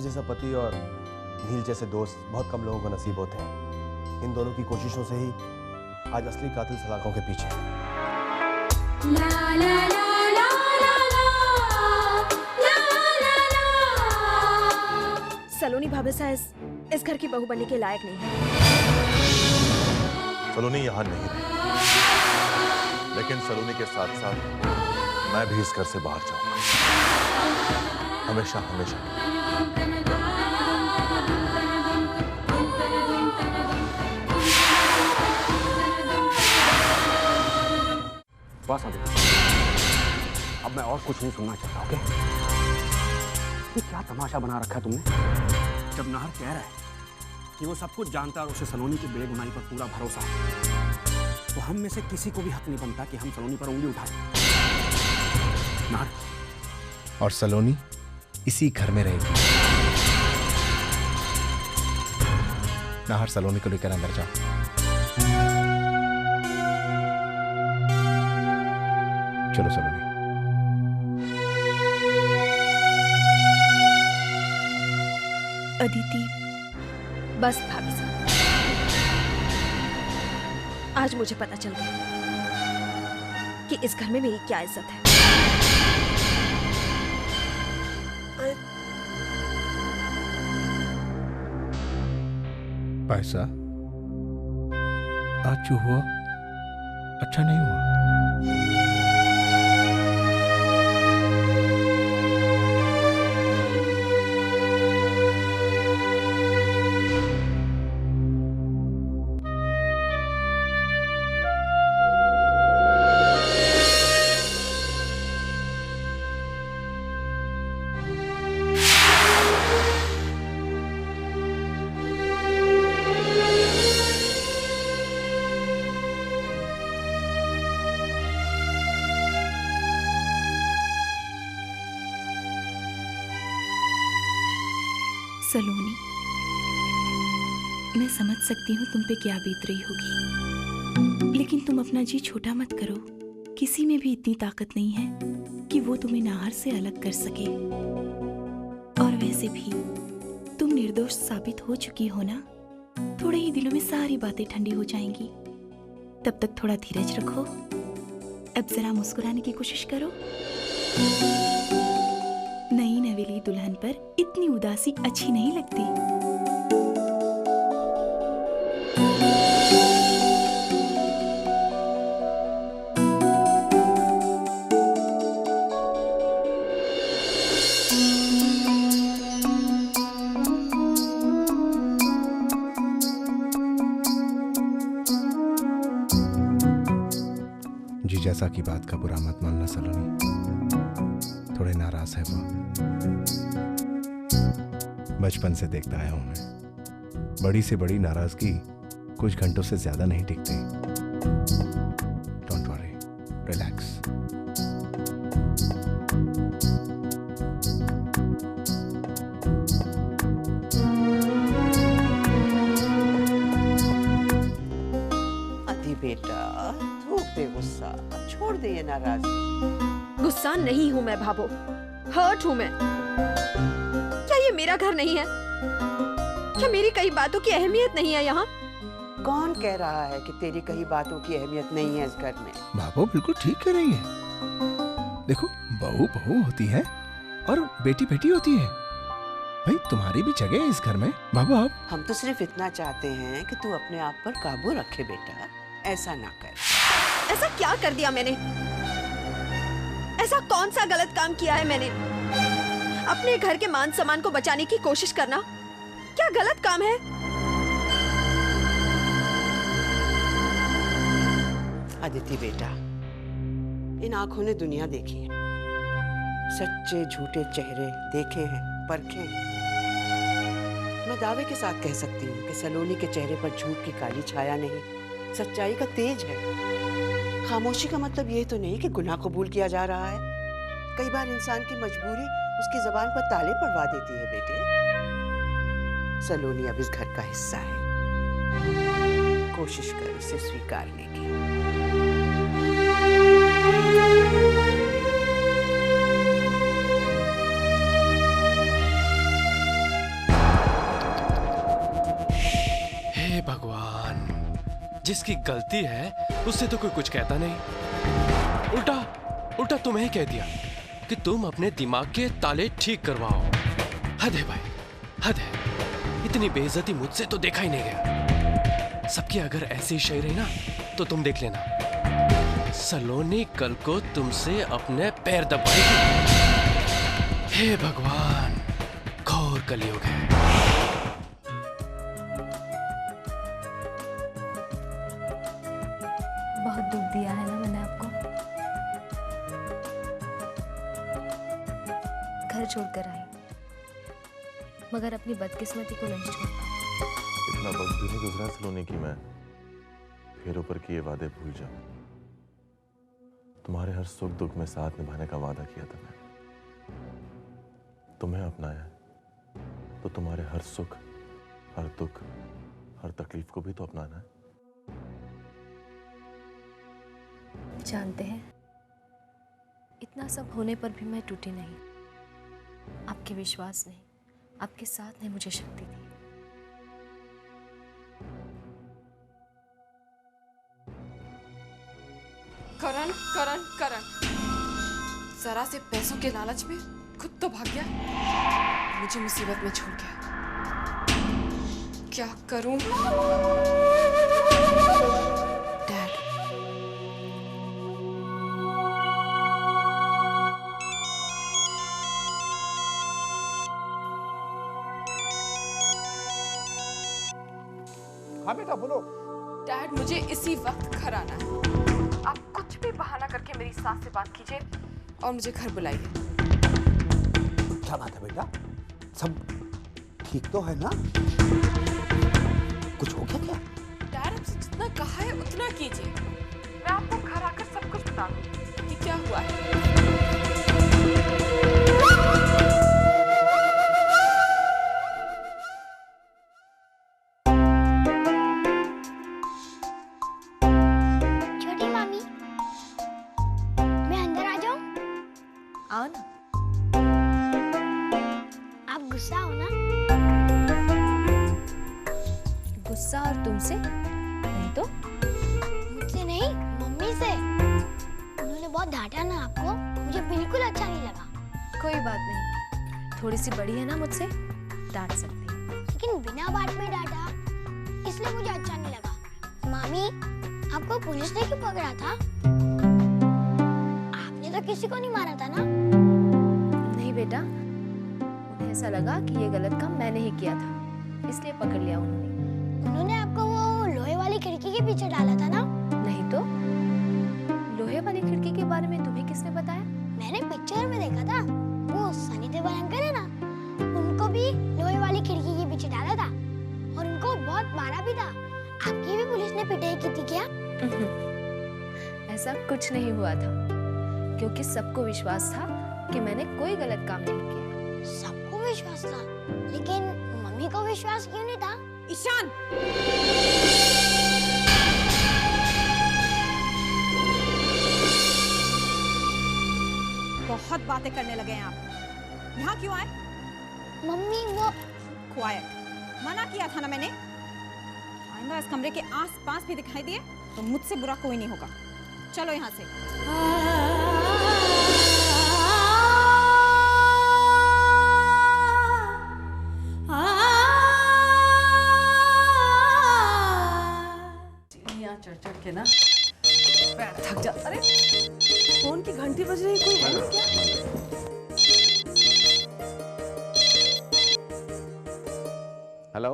जैसा पति और नील जैसे दोस्त बहुत कम लोगों को नसीब होते हैं। इन दोनों की कोशिशों से ही आज असली कातिल सलाखों के पीछे है। ला ला ला ला ला ला ला ला। सलोनी भाभीसा इस घर की बहू बनने के लायक नहीं है। सलोनी यहाँ नहीं रही, लेकिन सलोनी के साथ साथ मैं भी इस घर से बाहर जाऊंगा, हमेशा हमेशा। बस अब मैं और कुछ नहीं सुनना चाहता। ओके, ये क्या तमाशा बना रखा है तुमने? जब नाहर कह रहा है कि वो सब कुछ जानता है और उसे सलोनी की बेगुनाही पर पूरा भरोसा है, तो हम में से किसी को भी हक नहीं बनता कि हम सलोनी पर उंगली उठाएं। नाहर और सलोनी इसी घर में रहेगी। नाहर, सलोनी को लेकर अंदर जाओ। चलो सलोनी। अदिति, बस भाभी साहब, आज मुझे पता चल गया कि इस घर में मेरी क्या इज्जत है। पैसा आज जो हुआ अच्छा नहीं हुआ। सलोनी, मैं समझ सकती हूँ तुम पे क्या बीत रही होगी, लेकिन तुम अपना जी छोटा मत करो। किसी में भी इतनी ताकत नहीं है कि वो तुम्हें नाहर से अलग कर सके। और वैसे भी तुम निर्दोष साबित हो चुकी हो ना, थोड़े ही दिनों में सारी बातें ठंडी हो जाएंगी। तब तक थोड़ा धीरज रखो। अब जरा मुस्कुराने की कोशिश करो। नई नवेली दुल्हन पर इतनी उदासी अच्छी नहीं लगती। जी जैसा की बात का बुरा मत मानना सलोनी, थोड़े नाराज है वो। बचपन से देखता आया हूं मैं, बड़ी से बड़ी नाराजगी कुछ घंटों से ज्यादा नहीं टिकती। Don't worry, relax. अति बेटा, थूक दे गुस्सा, छोड़ दे ये नाराजगी। गुस्सा नहीं हूं मैं भाभो, हर्ट हूं मैं। क्या ये मेरा घर नहीं है? क्या मेरी कई बातों की अहमियत नहीं है यहाँ? कौन कह रहा है कि तेरी कई बातों की अहमियत नहीं है इस घर में? बाबू बिल्कुल ठीक कह रही है। देखो, बहू बहू होती है और बेटी बेटी होती है। भाई तुम्हारी भी जगह है इस घर में। बाबू आप, हम तो सिर्फ इतना चाहते हैं कि तू अपने आप पर काबू रखे बेटा, ऐसा ना कर। ऐसा क्या कर दिया मैंने? ऐसा कौन सा गलत काम किया है मैंने? अपने घर के मान सम्मान को बचाने की कोशिश करना क्या गलत काम है? अदिति बेटा, इन आंखों ने दुनिया देखी है, सच्चे झूठे चेहरे देखे हैं, परखे हैं। मैं दावे के साथ कह सकती हूँ कि सलोनी के चेहरे पर झूठ की काली छाया नहीं, सच्चाई का तेज है। खामोशी का मतलब ये तो नहीं कि गुनाह कबूल किया जा रहा है। कई बार इंसान की मजबूरी उसकी जबान पर ताले पड़वा देती है बेटे। सलोनी अब इस घर का हिस्सा है, कोशिश कर उसे स्वीकारने की। जिसकी गलती है उससे तो कोई कुछ कहता नहीं। उल्टा उल्टा तुम्हें कह दिया कि तुम अपने दिमाग के ताले ठीक करवाओ। हद है भाई, हद है। इतनी बेइज्जती मुझसे तो देखा ही नहीं गया। सबकी अगर ऐसी शय रही ना तो तुम देख लेना, सलोनी कल को तुमसे अपने पैर दबाएगी। हे भगवान, घोर कलयुग है। बहुत दुख दिया है ना मैंने आपको। घर छोड़कर आई, मगर अपनी बदकिस्मती को नहीं छोड़ पाई। इतना वक्त भी नहीं गुजरा सलोनी की मैं फेरों पर किए वादे भूल जाऊं। तुम्हारे हर सुख दुख में साथ निभाने का वादा किया था मैंने। तुम्हें अपनाया तो तुम्हारे हर सुख, हर दुख, हर तकलीफ को भी तो अपनाना है। जानते हैं, इतना सब होने पर भी मैं टूटी नहीं। आपके विश्वास ने, आपके साथ ने मुझे शक्ति दी। करण करण करण, जरा से पैसों के लालच में खुद तो भाग गया, मुझे मुसीबत में छोड़ गया। क्या करूं? डैड, हाँ बेटा बोलो। डैड मुझे इसी वक्त घर आना है। आप कुछ भी बहाना करके मेरी सास से बात कीजिए और मुझे घर बुलाइए। क्या बात है बेटा, सब ठीक तो है ना? कुछ हो गया क्या? डैड आपसे जितना कहा है उतना कीजिए। मैं आपको घर आकर सब कुछ बता दूं कि क्या हुआ है। छोटी मामी, मैं अंदर आ जाऊं? आओ ना। आप गुस्सा हो ना? गुस्सा और तुमसे नहीं तो? मुझसे नहीं, मम्मी से। उन्होंने बहुत डांटा ना आपको, मुझे बिल्कुल अच्छा नहीं लगा। कोई बात नहीं, थोड़ी सी बड़ी है ना मुझसे, डांट सकती है। लेकिन बिना बात में डांटा, इसलिए मुझे अच्छा नहीं लगा। मामी, आपको पुलिस ने क्यों पकड़ा था? आपने तो किसी को नहीं मारा था ना? नहीं बेटा, उन्हें ऐसा लगा कि ये गलत काम मैंने ही किया था, इसलिए पकड़ लिया उन्होंने। उन्होंने आपको वो लोहे वाली खिड़की के पीछे डाला था ना? नहीं तो? लोहे वाली खिड़की के बारे में तुम्हें किसने बताया? मैंने पिक्चर में देखा था, वो सनी देओल अंकल है ना, उनको भी लोहे वाली खिड़की के पीछे डाला था और उनको बहुत मारा भी था। आपकी भी पुलिस ने पिटाई की थी क्या? ऐसा कुछ नहीं हुआ था, क्योंकि सबको विश्वास था कि मैंने कोई गलत काम नहीं किया। सबको विश्वास था, लेकिन मम्मी को विश्वास क्यों नहीं था? ईशान, बहुत बातें करने लगे हैं आप। यहाँ क्यों आए? मम्मी वो क्वाइट, मना किया था ना मैंने। आइंदा इस कमरे के आस-पास भी दिखाई दिए तो मुझसे बुरा कोई नहीं होगा। चलो यहाँ से। चढ़ चढ़ के ना पैर थक जा। अरे फोन की घंटी बज रही, कोई है क्या? हेलो।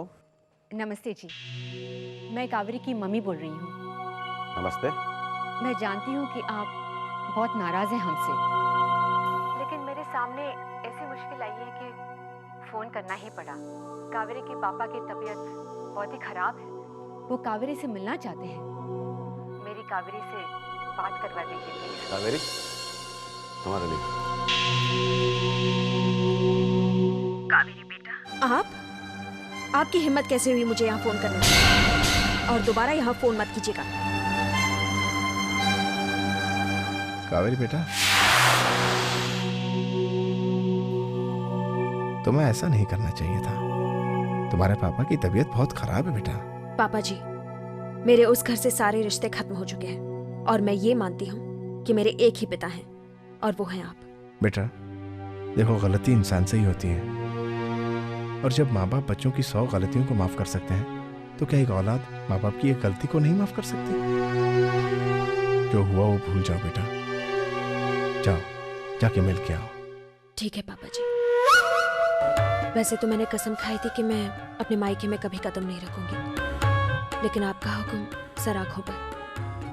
नमस्ते जी, मैं कावेरी की मम्मी बोल रही हूँ। नमस्ते। मैं जानती हूँ कि आप बहुत नाराज हैं हमसे, लेकिन मेरे सामने ऐसी मुश्किल आई है कि फोन करना ही पड़ा। कावेरी के पापा की तबीयत बहुत ही खराब है, वो कावेरी से मिलना चाहते हैं। मेरी कावेरी से बात करवा दीजिए प्लीज। कावेरी, तुम्हारे लिए। कावेरी बेटा, आपकी हिम्मत कैसे हुई मुझे यहाँ फोन करने की? और दोबारा यहाँ फोन मत कीजिएगा। कावेरी बेटा, तुम्हें ऐसा नहीं करना चाहिए था। तुम्हारे पापा की तबीयत बहुत खराब है बेटा। पापा जी, मेरे उस घर से सारे रिश्ते खत्म हो चुके हैं और मैं ये मानती हूँ कि मेरे एक ही पिता हैं और वो हैं आप। बेटा देखो, गलती इंसान से ही होती है, और जब माँ बाप बच्चों की 100 गलतियों को माफ कर सकते हैं तो क्या एक औलाद माँ बाप की एक गलती को नहीं माफ कर सकती? जो हुआ वो भूल जाओ बेटा, जाओ जाके मिल के आओ। ठीक है पापा जी। वैसे तो मैंने कसम खाई थी कि मैं अपने मायके में कभी कदम नहीं रखूंगी, लेकिन आपका हुक्म सर आंखों पर,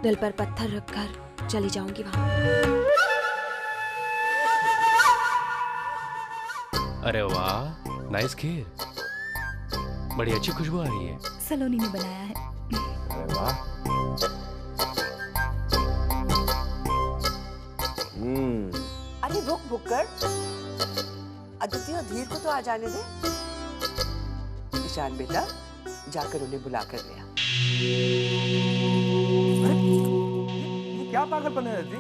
दिल पर पत्थर रखकर चली जाऊंगी वहां। अरे वाह, नाइस खीर, बड़ी अच्छी खुशबू आ रही है। सलोनी ने बनाया है। अरे वाह। अरे रुक बुक्कर, अदिति और धीर को तो आ जाने दे। ईशान बेटा, जाकर उन्हें बुला कर ले आ। ये क्या पागलपन है रजनी?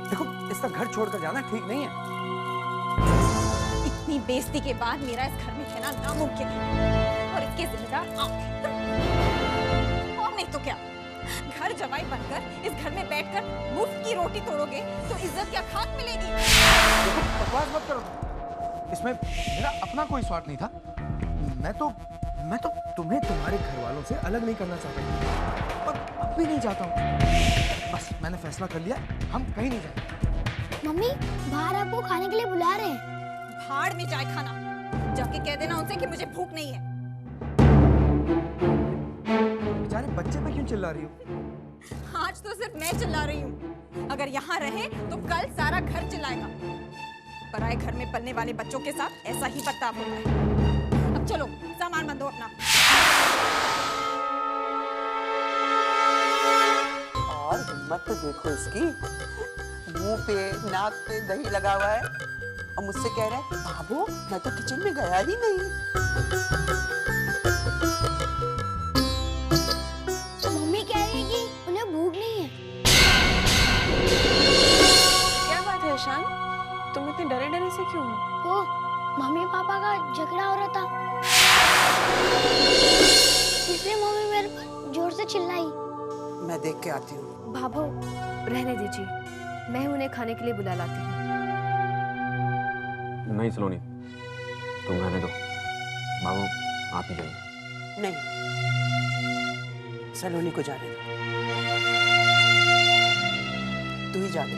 देखो, इसका घर छोड़कर जाना ठीक नहीं है। इतनी बेइज्जती के बाद मेरा इस घर में रहना नामुमकिन है और इसके जिम्मेदार आप हैं। और नहीं तो क्या, घर जवाई बनकर इस घर में बैठकर मुफ्त की रोटी तोड़ोगे तो इज्जत क्या खाक मिलेगी? देखो, बकवास मत करो। इसमें मेरा अपना कोई स्वार्थ नहीं था। मैं तो तुम्हें तुम्हारे घर वालों से अलग नहीं करना चाहता हूँ, और अब भी नहीं चाहता हूँ। बस मैंने फैसला कर लिया, हम कहीं नहीं जाएंगे। मम्मी बाहर आपको खाने के लिए बुला रहे हैं। भाड़ में जाए खाना, जाके कह देना उनसे कि मुझे भूख नहीं है। बेचारे बच्चे पे क्यों चिल्ला रही हो? आज तो सिर्फ मैं चिल्ला रही हूँ, अगर यहाँ रहे तो कल सारा घर चिल्लाएगा। पराए घर में पलने वाले बच्चों के साथ ऐसा ही बर्ताव होता है। अब चलो सामान बंदो अपना। और हिम्मत तो देखो इसकी, मुंह पे नाक पे दही लगा हुआ है और मुझसे कह रहा है बाबू मैं तो किचन में गया ही नहीं। मम्मी कह रही है कि उन्हें भूख नहीं है। क्या बात है ईशान, तुम इतने डरे डरे से क्यों हो? वो मम्मी पापा का झगड़ा हो रहा था, इसलिए मम्मी मेरे पर जोर से चिल्लाई। मैं देख के आती हूँ। भाभो रहने दीजिए, मैं उन्हें खाने के लिए बुला लाती हूँ। नहीं सलोनी, तुम रहने दो। बाबू आप ही जाइए। नहीं, सलोनी को जाने दो। तू ही जाने दो।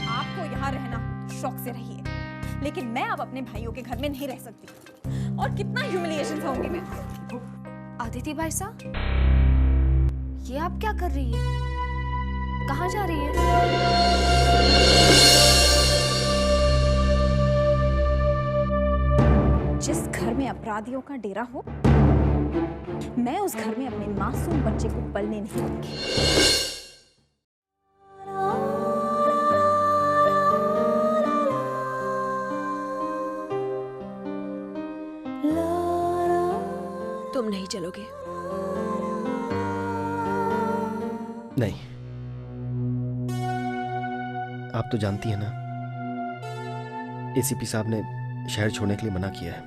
आपको यहाँ रहना शौक से रहिए, लेकिन मैं अब अपने भाइयों के घर में नहीं रह सकती। और कितना ह्यूमिलिएशन सहूंगी मैं। आदिति भाई साहब, ये आप क्या कर रही है? कहाँ जा रही है? जिस घर में अपराधियों का डेरा हो, मैं उस घर में अपने मासूम बच्चे को पलने नहीं दूंगी। तुम नहीं चलोगे? नहीं, आप तो जानती हैं ना, एसीपी साहब ने शहर छोड़ने के लिए मना किया है।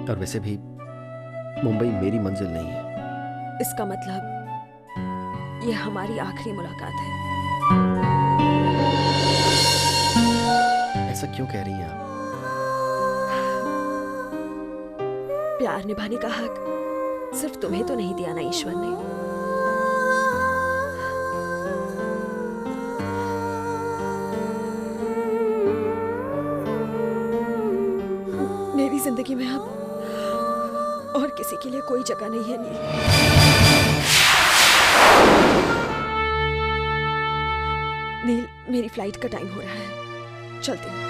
और वैसे भी मुंबई मेरी मंजिल नहीं है। इसका मतलब ये हमारी आखिरी मुलाकात है। ऐसा क्यों कह रही हैं आप? प्यार निभाने का हक सिर्फ तुम्हें तो नहीं दिया ना ईश्वर ने। मेरी जिंदगी में अब और किसी के लिए कोई जगह नहीं है नील। नील, मेरी फ्लाइट का टाइम हो रहा है, चलती हूँ।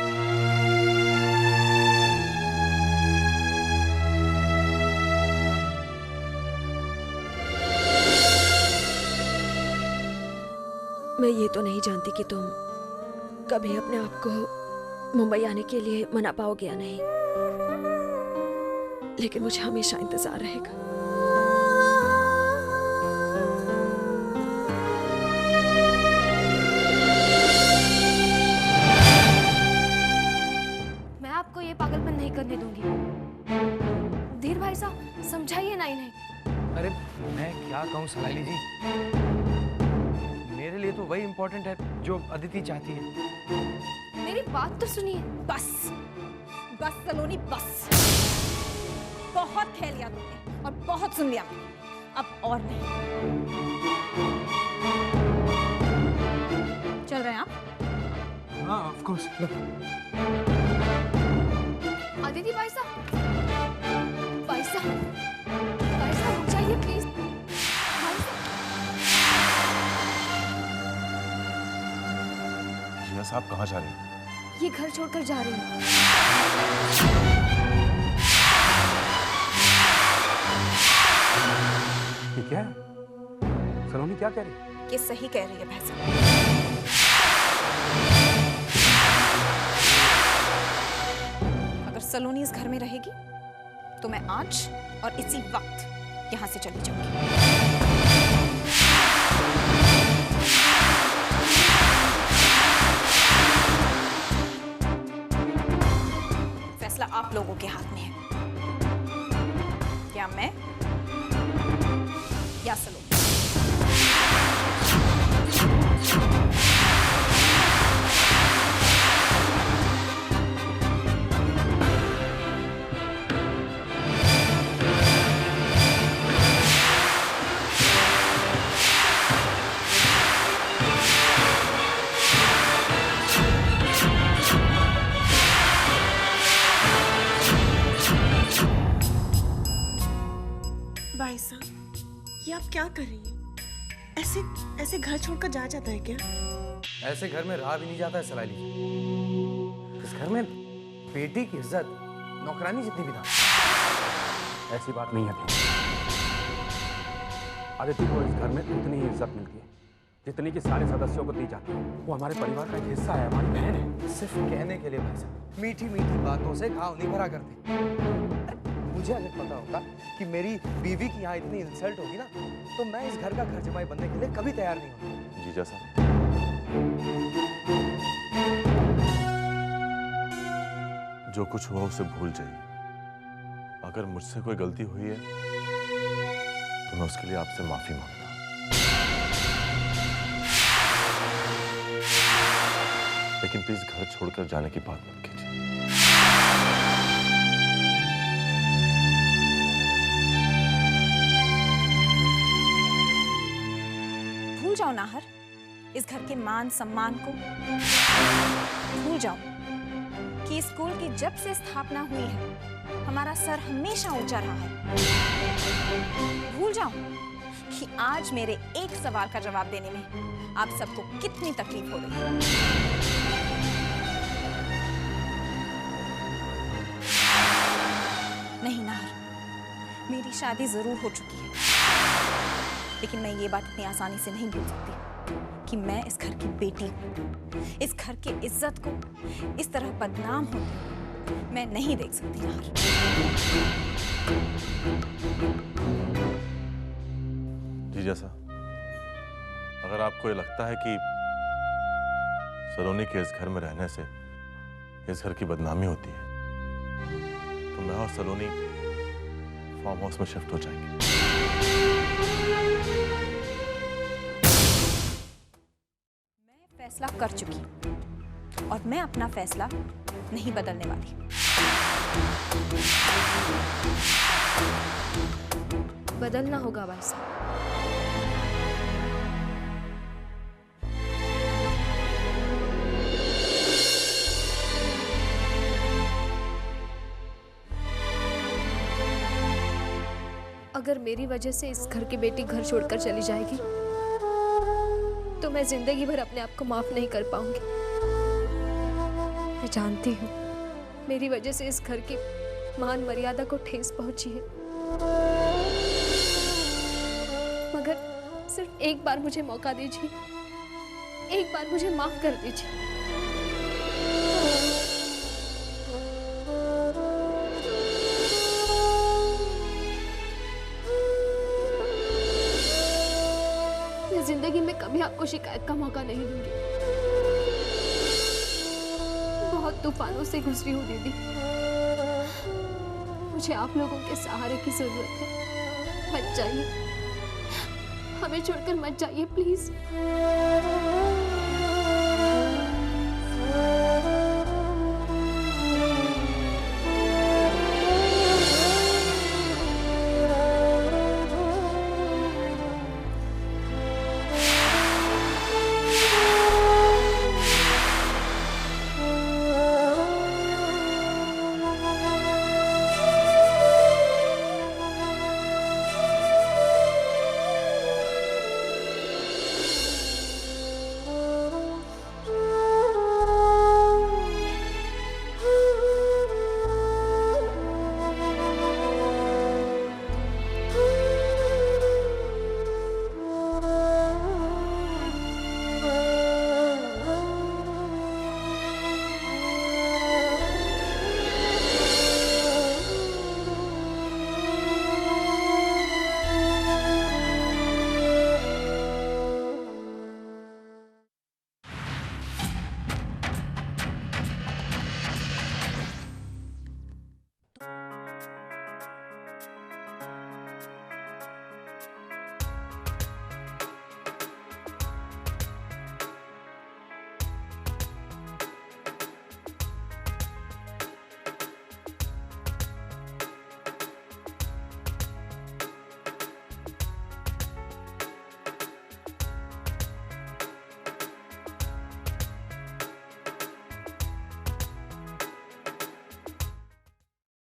मैं ये तो नहीं जानती कि तुम कभी अपने आप को मुंबई आने के लिए मना पाओगे या नहीं, लेकिन मुझे हमेशा इंतजार रहेगा। अरे मैं क्या कहूँ सलाइली जी, मेरे लिए तो वही इम्पोर्टेंट है जो अदिति चाहती है। मेरी बात तो सुनिए। बस बस सलोनी बस, बहुत खेल लिया तुमने और बहुत सुन लिया मैंने, अब और नहीं। चल रहे हैं आप? हाँ ऑफ कोर्स। अदिति भाई साहब, भाई साहब, भाई साहब रुक जाइए प्लीज। भाई जिया साहब कहाँ जा रहे हैं? ये घर छोड़कर जा रही हूँ। ये क्या है? सलोनी क्या कह रही है? ये सही कह रही है भाई साहब। अगर सलोनी इस घर में रहेगी तो मैं आज और इसी वक्त यहाँ से चली जाऊंगी। फैसला आप लोगों के हाथ में है, या मैं या सलोनी। भाई साहब, ये आप क्या कर रही हैं? ऐसे ऐसे घर छोड़कर जा जाता है क्या? ऐसे घर में रहा भी नहीं जाता है सलाइली जी। इस घर में बेटी की इज्जत नौकरानी जितनी भी था। ऐसी बात नहीं है अदिति को इस घर में उतनी ही इज्जत मिलती है जितनी कि सारे सदस्यों को दी जाती है। वो हमारे परिवार का एक हिस्सा है, हमारी बहन है। सिर्फ कहने के लिए भाई साहब, मीठी मीठी बातों से घाव नहीं भरा करते। मुझे अगर पता होता कि मेरी बीवी की यहाँ इतनी इंसल्ट होगी ना, तो मैं इस घर का घर जमाई बनने के लिए कभी तैयार नहीं होता। जीजा साहब, जो कुछ हुआ उसे भूल जाइए। अगर मुझसे कोई गलती हुई है तो मैं उसके लिए आपसे माफी मांगता हूं। लेकिन प्लीज घर छोड़कर जाने की बात मत कीजिए। भूल जाओ नाहर इस घर के मान सम्मान को। भूल जाओ कि स्कूल की जब से स्थापना हुई है हमारा सर हमेशा ऊंचा रहा है। भूल जाओ कि आज मेरे एक सवाल का जवाब देने में आप सबको कितनी तकलीफ हो रही है। नहीं नाहर, मेरी शादी जरूर हो चुकी है, लेकिन मैं ये बात इतनी आसानी से नहीं भूल सकती कि मैं इस घर की बेटी हूँ। इस घर की इज्जत को इस तरह बदनाम होते हुए मैं नहीं देख सकती नाहर। जी जैसा, अगर आपको ये लगता है कि सलोनी के इस घर में रहने से इस घर की बदनामी होती है, तो मैं और सलोनी फार्म हाउस में शिफ्ट हो जाएंगे। मैं फैसला कर चुकी और मैं अपना फैसला नहीं बदलने वाली। बदलना होगा भाई साहब। अगर मेरी वजह से इस घर की बेटी घर छोड़कर चली जाएगी तो मैं जिंदगी भर अपने आप को माफ नहीं कर पाऊंगी। मैं जानती हूँ मेरी वजह से इस घर की मान मर्यादा को ठेस पहुंची है, मगर सिर्फ एक बार मुझे मौका दीजिए, एक बार मुझे माफ कर दीजिए। जिंदगी में कभी आपको शिकायत का मौका नहीं दूंगी। बहुत तूफानों से गुजरी हूँ दीदी, मुझे आप लोगों के सहारे की जरूरत है। मत जाइए, हमें छोड़कर मत जाइए प्लीज।